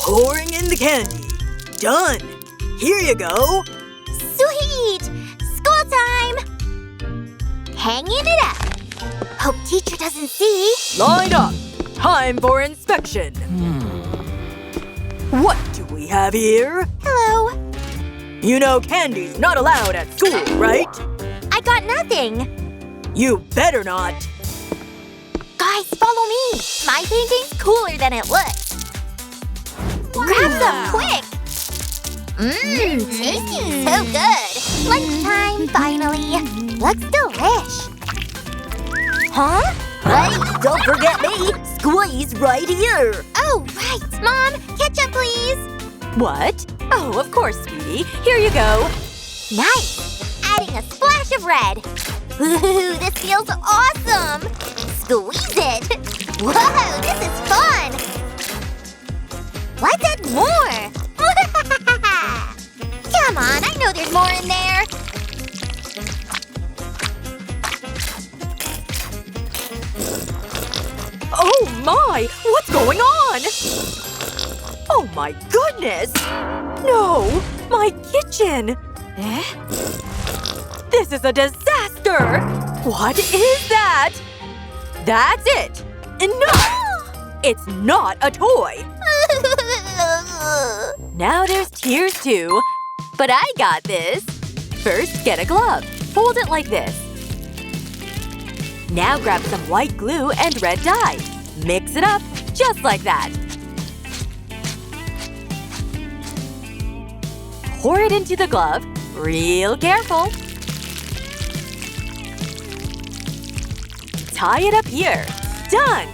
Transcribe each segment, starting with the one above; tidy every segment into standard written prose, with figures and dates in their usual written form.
Pouring in the candy. Done. Here you go. Sweet! School time! Hanging it up. Hope teacher doesn't see. Line up. Time for inspection. What do we have here? Hello. You know candy's not allowed at school, right? I got nothing. You better not. Guys, follow me. My painting's cooler than it looks. Grab some quick. Tasting so good. Lunchtime, finally. Looks delish. Huh? Hey, don't forget me. Squeeze right here. Oh, right. Mom, ketchup, please. What? Oh, of course, sweetie. Here you go. Nice. Adding a splash of red. Ooh, this feels awesome. Squeeze it. Whoa, this is fun. Let's add more. Come on, I know there's more in there. Oh my! What's going on? Oh my goodness! No! My kitchen! This is a disaster! What is that? That's it! Enough! It's not a toy! Now there's tears too. But I got this. First, get a glove. Hold it like this. Now grab some white glue and red dye. Mix it up, just like that. Pour it into the glove. Real careful. Tie it up here. Done!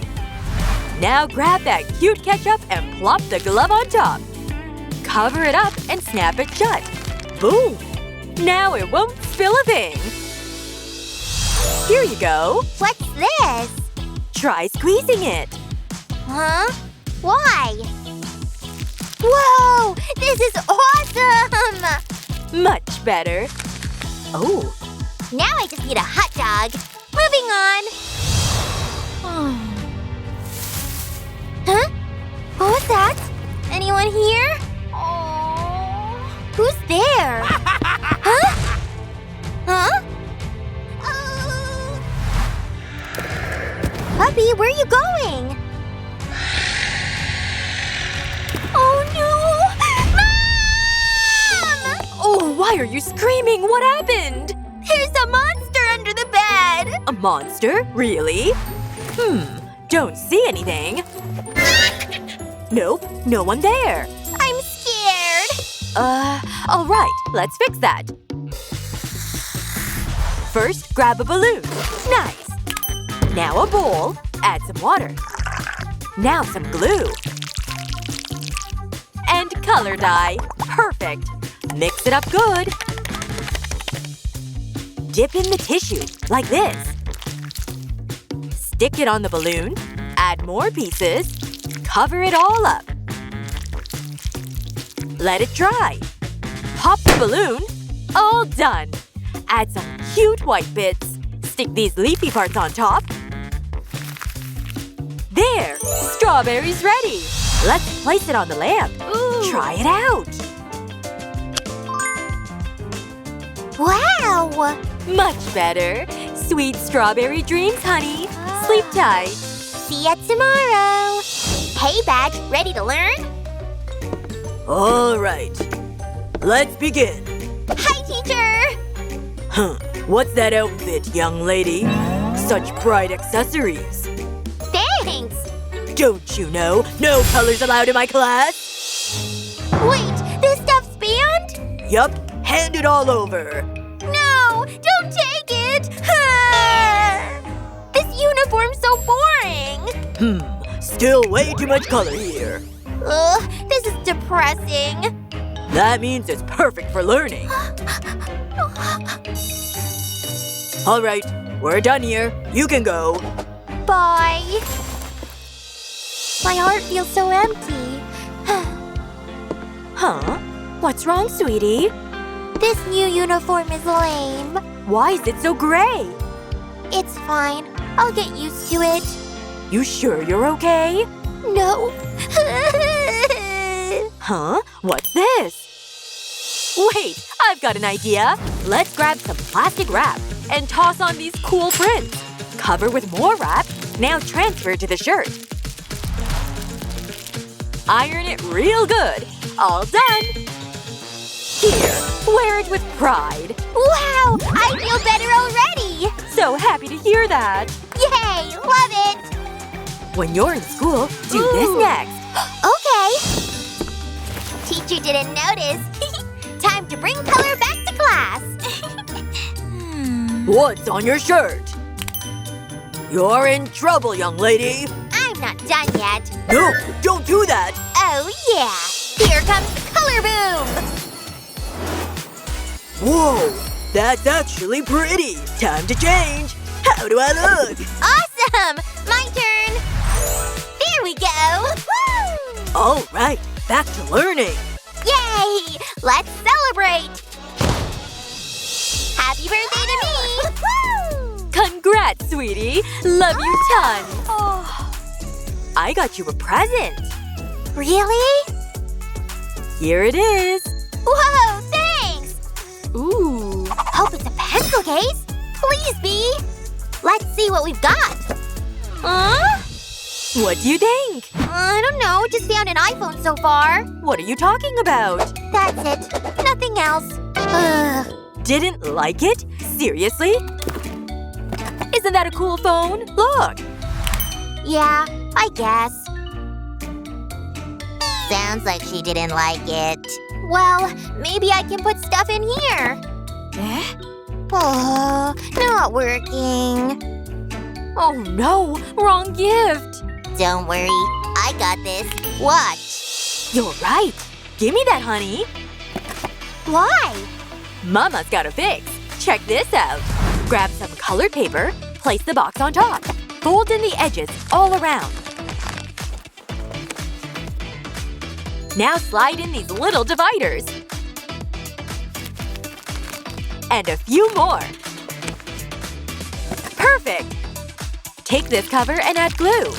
Now grab that cute ketchup and plop the glove on top. Cover it up and snap it shut. Boom! Now it won't spill a thing. Here you go. What's this? Try squeezing it. Huh? Why? Whoa! This is awesome! Much better. Oh. Now I just need a hot dog. Moving on. Huh? What was that? Anyone here? Who's there? Huh? Huh? Puppy, where are you going? Oh no! Mom! Oh, why are you screaming? What happened? There's a monster under the bed! A monster? Really? Don't see anything. Nope, no one there. I'm scared. Alright, let's fix that. First, grab a balloon. Nice. Now a bowl. Add some water. Now some glue. And color dye. Perfect. Mix it up good. Dip in the tissue, like this. Stick it on the balloon. Add more pieces. Cover it all up. Let it dry. Pop the balloon. All done. Add some cute white bits. Stick these leafy parts on top. There! Strawberry's ready! Let's place it on the lamp. Ooh. Try it out! Wow! Much better. Sweet strawberry dreams, honey. Sleep tight. See ya tomorrow. Hey, Badge, ready to learn? Alright. Let's begin. Hi, teacher! Huh. What's that outfit, young lady? Such bright accessories. Thanks! Don't you know? No colors allowed in my class? Wait, this stuff's banned? Yup. Hand it all over. No! Don't take it! This uniform's so boring! Still way too much color here. Ugh, this is depressing. That means it's perfect for learning. Alright, we're done here. You can go. Bye. My heart feels so empty. Huh? What's wrong, sweetie? This new uniform is lame. Why is it so gray? It's fine. I'll get used to it. You sure you're okay? No. Huh? What's this? Wait, I've got an idea! Let's grab some plastic wrap and toss on these cool prints. Cover with more wrap. Now transfer to the shirt. Iron it real good. All done! Here, wear it with pride. Wow! I feel better already! So happy to hear that. Yay! Love it! When you're in school, do this next. Okay. Teacher didn't notice. Time to bring color back to class. What's on your shirt? You're in trouble, young lady. I'm not done yet. No, don't do that. Oh yeah! Here comes the color boom! Whoa, that's actually pretty. Time to change. How do I look? Awesome! My turn! There we go! Woo! All right, back to learning. Yay! Let's celebrate! Happy birthday to me! Congrats, sweetie. Love you tons. I got you a present. Really? Here it is. Whoa, thanks! Ooh. Hope it's a pencil case. Please be. Let's see what we've got. Huh? What do you think? I don't know. Just found an iPhone so far. What are you talking about? That's it. Nothing else. Ugh. Didn't like it? Seriously? Isn't that a cool phone? Look. Yeah, I guess. Sounds like she didn't like it. Well, maybe I can put stuff in here. Eh? Oh, not working. Oh no, wrong gift. Don't worry, I got this. Watch. You're right. Give me that, honey. Why? Mama's got a fix. Check this out. Grab some colored paper, place the box on top. Fold in the edges all around. Now slide in these little dividers. And a few more. Perfect! Take this cover and add glue.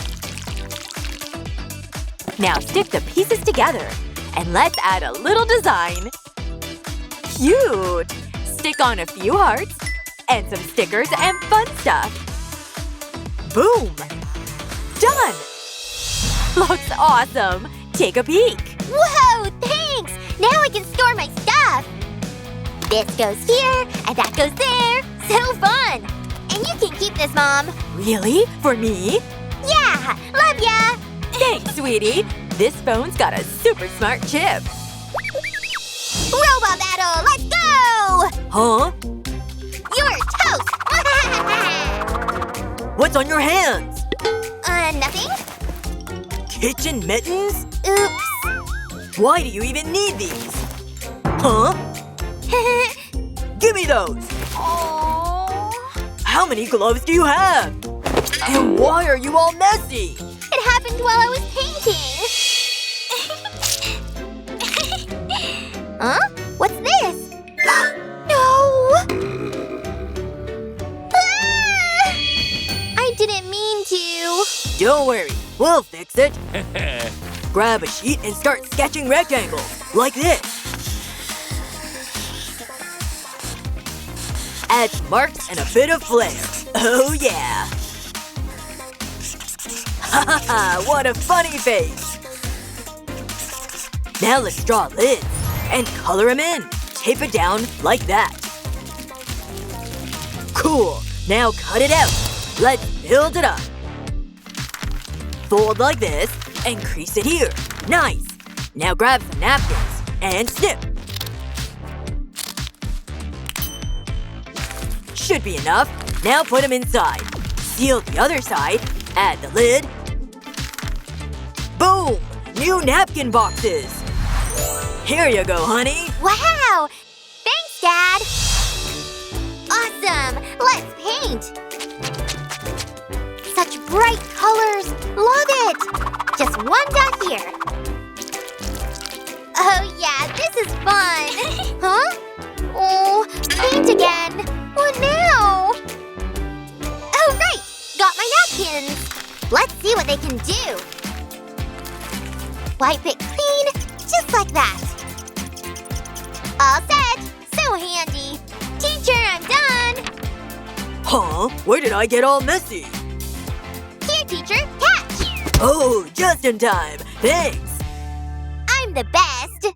Now stick the pieces together. And let's add a little design. Cute! Stick on a few hearts. And some stickers and fun stuff. Boom! Done! Looks awesome! Take a peek! Whoa, thanks! Now I can store my stuff! This goes here, and that goes there. So fun! And you can keep this, Mom. Really? For me? Yeah! Love ya! Thanks, sweetie! This phone's got a super smart chip. Robot battle! Let's go! Huh? You're toast! What's on your hands? Nothing? Kitchen mittens? Oops. Why do you even need these? Huh? Give me those! Aww. How many gloves do you have? And why are you all messy? It happened while I was painting. Huh? What's this? No! Ah! I didn't mean to. Don't worry, we'll fix it. Grab a sheet and start sketching rectangles, like this. Add some marks and a bit of flair. Oh yeah! Ha ha ha! What a funny face! Now let's draw lids and color them in. Tape it down like that. Cool! Now cut it out. Let's build it up. Fold like this and crease it here. Nice! Now grab some napkins and snip. Should be enough. Now put them inside. Seal the other side. Add the lid. Boom! New napkin boxes! Here you go, honey. Wow! Thanks, Dad! Awesome! Let's paint! Such bright colors! Love it! Just one dot here. Oh yeah, this is fun! Huh? Oh, paint again! What now? Oh right! Got my napkins! Let's see what they can do. Wipe it clean. Just Just like that. All set! So handy! Teacher, I'm done! Huh? Where did I get all messy? Here, teacher, catch! Oh, just in time. Thanks. I'm the best!